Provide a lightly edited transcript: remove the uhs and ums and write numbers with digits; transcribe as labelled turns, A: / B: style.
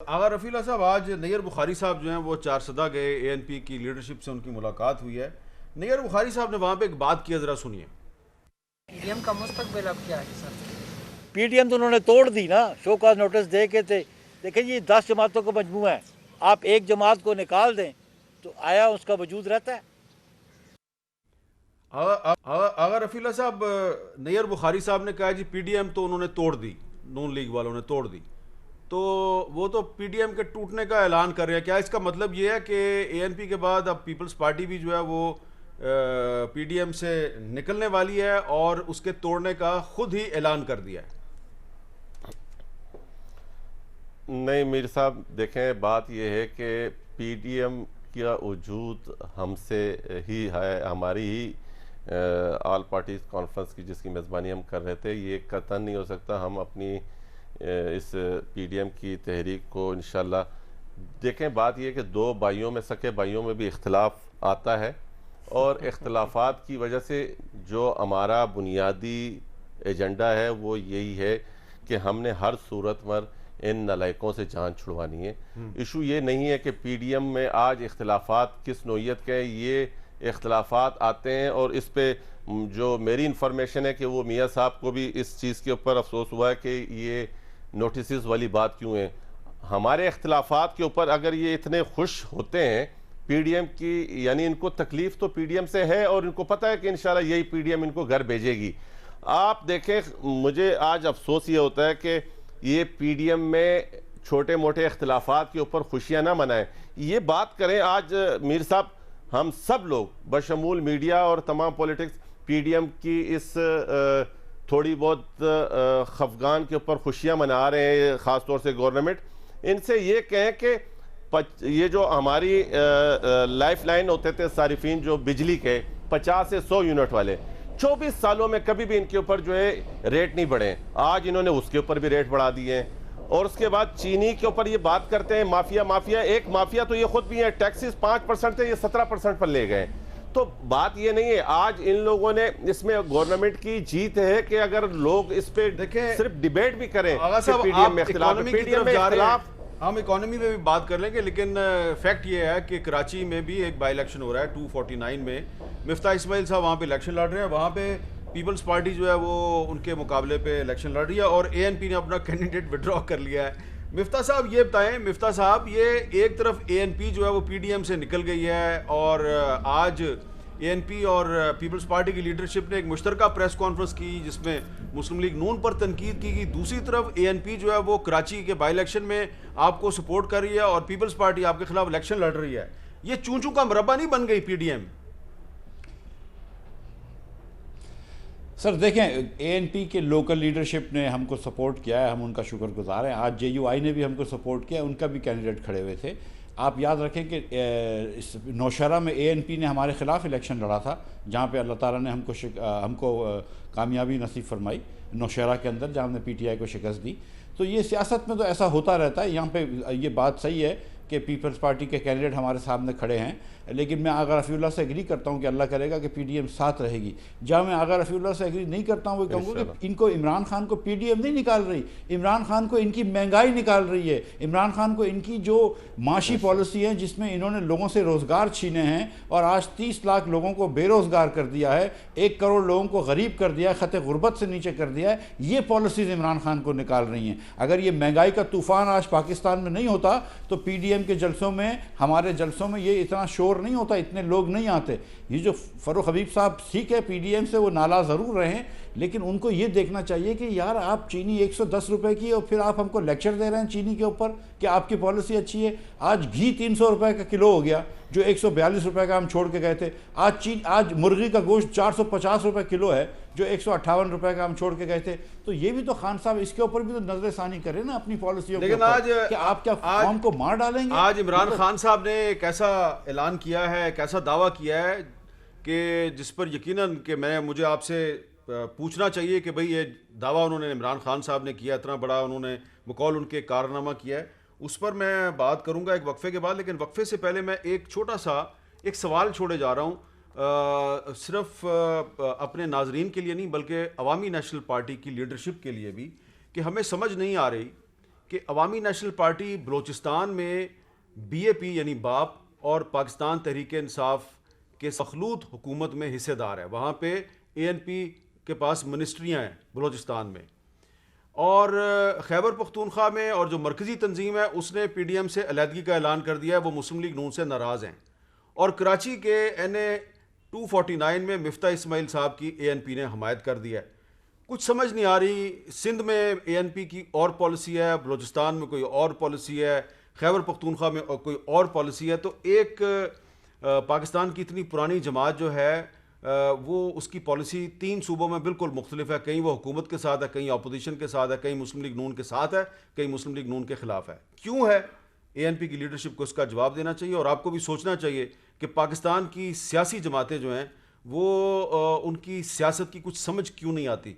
A: آغا رفیع اللہ صاحب، آج نیر بخاری صاحب جو ہیں وہ چارسدہ گئے، اے این پی کی لیڈرشپ سے ان کی ملاقات ہوئی ہے۔ نیر بخاری صاحب نے وہاں پہ ایک بات کیا، ذرا سنیے۔
B: پی ڈی ایم کا مستقبل اب کیا ہے سر؟
C: پی ڈی ایم تو انہوں نے توڑ دی نا، شو کاز نوٹس دے کے تھے۔ دیکھیں جی 10 جماعتوں کا مجموعہ ہے، آپ ایک جماعت کو نکال دیں تو آیا اس کا وجود رہتا ہے؟
A: آغا رفیع اللہ صاحب، نیر بخاری صاحب نے کہا جی پی ڈی ایم تو انہوں نے توڑ دی، نون لیگ والوں نے توڑ دی، تو وہ تو پی ڈی ایم کے ٹوٹنے کا اعلان کر رہے ہیں۔ کیا اس کا مطلب یہ ہے کہ اے این پی کے بعد اب پیپلز پارٹی بھی جو ہے وہ پی ڈی ایم سے نکلنے والی ہے اور اس کے توڑنے کا خود ہی اعلان کر دیا ہے؟
D: نہیں میر صاحب، دیکھیں بات یہ ہے کہ پی ڈی ایم کا وجود ہم سے ہی ہے، ہماری ہی آل پارٹیز کانفرنس کی جس کی میزبانی ہم کر رہے تھے، یہ قطعاً نہیں ہو سکتا ہم اپنی اس پی ڈی ایم کی تحریک کو انشاءاللہ۔ دیکھیں بات یہ کہ دو بھائیوں میں، سکے بھائیوں میں بھی اختلاف آتا ہے، اور اختلافات کی وجہ سے جو ہمارا بنیادی ایجنڈا ہے وہ یہی ہے کہ ہم نے ہر صورت میں ان نالائقوں سے جان چھڑوانی ہے۔ ایشو یہ نہیں ہے کہ پی ڈی ایم میں آج اختلافات کس نوعیت کے ہیں، یہ اختلافات آتے ہیں، اور اس پہ جو میری انفارمیشن ہے کہ وہ میاں صاحب کو بھی اس چیز کے اوپر افسوس ہوا ہے کہ یہ نوٹسز والی بات کیوں ہے۔ ہمارے اختلافات کے اوپر اگر یہ اتنے خوش ہوتے ہیں پی ڈی ایم کی، یعنی ان کو تکلیف تو پی ڈی ایم سے ہے، اور ان کو پتہ ہے کہ انشاءاللہ یہی پی ڈی ایم ان کو گھر بھیجے گی۔ آپ دیکھیں، مجھے آج افسوس یہ ہوتا ہے کہ یہ پی ڈی ایم میں چھوٹے موٹے اختلافات کے اوپر خوشیاں نہ منائیں، یہ بات کریں۔ آج میر صاحب، ہم سب لوگ بشمول میڈیا اور تمام پولیٹکس پی ڈی ایم کی اس تھوڑی بہت خفگان کے اوپر خوشیاں منا رہے ہیں، خاص طور سے گورنمنٹ۔ ان سے یہ کہیں کہ یہ جو ہماری لائف لائن ہوتے تھے صارفین جو بجلی کے 50 سے 100 یونٹ والے، 24 سالوں میں کبھی بھی ان کے اوپر جو ہے ریٹ نہیں بڑھے، آج انہوں نے اس کے اوپر بھی ریٹ بڑھا دیے ہیں۔ اور اس کے بعد چینی کے اوپر یہ بات کرتے ہیں مافیا، ایک مافیا تو یہ خود بھی ہے، ٹیکسز 5% تھے، یہ 17% پر لے گئے۔ تو بات یہ نہیں ہے، آج ان لوگوں نے اس میں گورنمنٹ کی جیت ہے کہ اگر لوگ اس پہ صرف ڈیبیٹ بھی کریں کہ پی ڈی ایم میں اختلاف، پی ڈی ایم میں اختلاف۔
A: ہم اکانومی میں بھی بات کر لیں گے، لیکن فیکٹ یہ ہے کہ کراچی میں بھی ایک بائی الیکشن ہو رہا ہے 249 میں، مفتاح اسماعیل صاحب وہاں پہ الیکشن لڑ رہے ہیں، وہاں پہ پیپلز پارٹی جو ہے وہ ان کے مقابلے پہ الیکشن لڑ رہی ہے، اور اے این پی نے اپنا کینڈیڈیٹ وڈرا کر لیا ہے۔ مفتاح صاحب یہ بتائیں، مفتاح صاحب، یہ ایک طرف اے این پی جو ہے وہ پی ڈی ایم سے نکل گئی ہے، اور آج اے این پی اور پیپلز پارٹی کی لیڈرشپ نے ایک مشترکہ پریس کانفرنس کی جس میں مسلم لیگ نون پر تنقید کی گئی، دوسری طرف اے این پی جو ہے وہ کراچی کے بائی الیکشن میں آپ کو سپورٹ کر رہی ہے اور پیپلز پارٹی آپ کے خلاف الیکشن لڑ رہی ہے۔ یہ چون چون کا مربع نہیں بن گئی پی ڈی ایم؟
E: سر دیکھیں، اے این پی کے لوکل لیڈرشپ نے ہم کو سپورٹ کیا ہے، ہم ان کا شکر گزار ہیں۔ آج جے یو آئی نے بھی ہم کو سپورٹ کیا، ان کا بھی کینڈیڈیٹ کھڑے ہوئے تھے۔ آپ یاد رکھیں کہ نوشہرہ میں اے این پی نے ہمارے خلاف الیکشن لڑا تھا، جہاں پہ اللہ تعالیٰ نے ہم کو کامیابی نصیب فرمائی نوشہرہ کے اندر، جہاں ہم نے پی ٹی آئی کو شکست دی۔ تو یہ سیاست میں تو ایسا ہوتا رہتا ہے، یہاں پہ یہ بات صحیح ہے کہ پیپلز پارٹی کے کینڈیڈیٹ ہمارے سامنے کھڑے ہیں، لیکن میں آغا رفیع اللہ سے ایگری کرتا ہوں کہ اللہ کرے گا کہ پی ڈی ایم ساتھ رہے گی۔ جہاں میں آغا رفیع اللہ سے ایگری نہیں کرتا ہوں وہ کہوں گا کہ ان کو عمران خان کو پی ڈی ایم نہیں نکال رہی، عمران خان کو ان کی مہنگائی نکال رہی ہے، عمران خان کو ان کی جو معاشی پالیسی ہیں جس میں انہوں نے لوگوں سے روزگار چھینے ہیں اور آج 30 لاکھ لوگوں کو بے روزگار کر دیا ہے، 1 کروڑ لوگوں کو غریب کر دیا ہے، خط غربت سے نیچے کر دیا ہے، یہ پالیسیز عمران خان کو نکال رہی ہیں۔ اگر یہ مہنگائی کا طوفان آج پاکستان میں نہیں ہوتا تو پی ڈی ایم کے جلسوں میں، ہمارے جلسوں میں یہ اتنا شور نہیں ہوتا، اتنے لوگ نہیں آتے۔ یہ جو فروخ حبیب صاحب ٹھیک ہے پی ڈی ایم سے وہ نالا ضرور رہیں، لیکن ان کو یہ دیکھنا چاہیے کہ یار آپ چینی 110 روپے کی اور پھر آپ ہم کو لیکچر دے رہے ہیں چینی کے اوپر کہ آپ کی پالیسی اچھی ہے۔ آج گھی 300 روپے کا کلو ہو گیا، جو 142 روپے کا ہم چھوڑ کے گئے تھے۔ آج مرغی کا گوشت 450 روپے کلو ہے، جو 158 روپے کا ہم چھوڑ کے گئے تھے۔ تو یہ بھی تو خان صاحب اس کے اوپر بھی تو نظر ثانی کریں نا اپنی پالیسیوں کے اوپر، کہ آپ کیا قوم کو مار ڈالیں گے۔
A: آج عمران خان صاحب نے ایک ایسا اعلان کیا ہے، ایک ایسا دعویٰ کیا ہے کہ جس پر یقیناً کہ مجھے آپ سے پوچھنا چاہیے کہ بھئی یہ دعویٰ انہوں نے عمران خان صاحب نے کیا، اتنا بڑا انہوں نے بقول ان کے کارنامہ کیا ہے، اس پر میں بات کروں گا ایک وقفے کے بعد، لیکن وقفے سے پہلے میں ایک چھوٹا سا ایک سوال چھوڑے جا رہا ہوں، صرف اپنے ناظرین کے لیے نہیں بلکہ عوامی نیشنل پارٹی کی لیڈرشپ کے لیے بھی، کہ ہمیں سمجھ نہیں آ رہی کہ عوامی نیشنل پارٹی بلوچستان میں بی اے پی یعنی باپ اور پاکستان تحریک انصاف کے مخلوط حکومت میں حصے دار ہے. وہاں پہ اے این پی کے پاس منسٹریاں ہیں بلوچستان میں, اور خیبر پختونخوا میں اور جو مرکزی تنظیم ہے اس نے پی ڈی ایم سے علیحدگی کا اعلان کر دیا ہے, وہ مسلم لیگ نون سے ناراض ہیں. اور کراچی کے این اے 249 میں مفتاح اسماعیل صاحب کی اے این پی نے حمایت کر دی ہے. کچھ سمجھ نہیں آ رہی, سندھ میں اے این پی کی اور پالیسی ہے, بلوچستان میں کوئی اور پالیسی ہے, خیبر پختونخوا میں کوئی اور پالیسی ہے. تو ایک پاکستان کی اتنی پرانی جماعت جو ہے وہ اس کی پالیسی 3 صوبوں میں بالکل مختلف ہے. کہیں وہ حکومت کے ساتھ ہے, کہیں اپوزیشن کے ساتھ ہے, کہیں مسلم لیگ نون کے ساتھ ہے, کہیں مسلم لیگ نون کے خلاف ہے. کیوں ہے؟ اے این پی کی لیڈرشپ کو اس کا جواب دینا چاہیے, اور آپ کو بھی سوچنا چاہیے کہ پاکستان کی سیاسی جماعتیں جو ہیں وہ ان کی سیاست کی کچھ سمجھ کیوں نہیں آتی.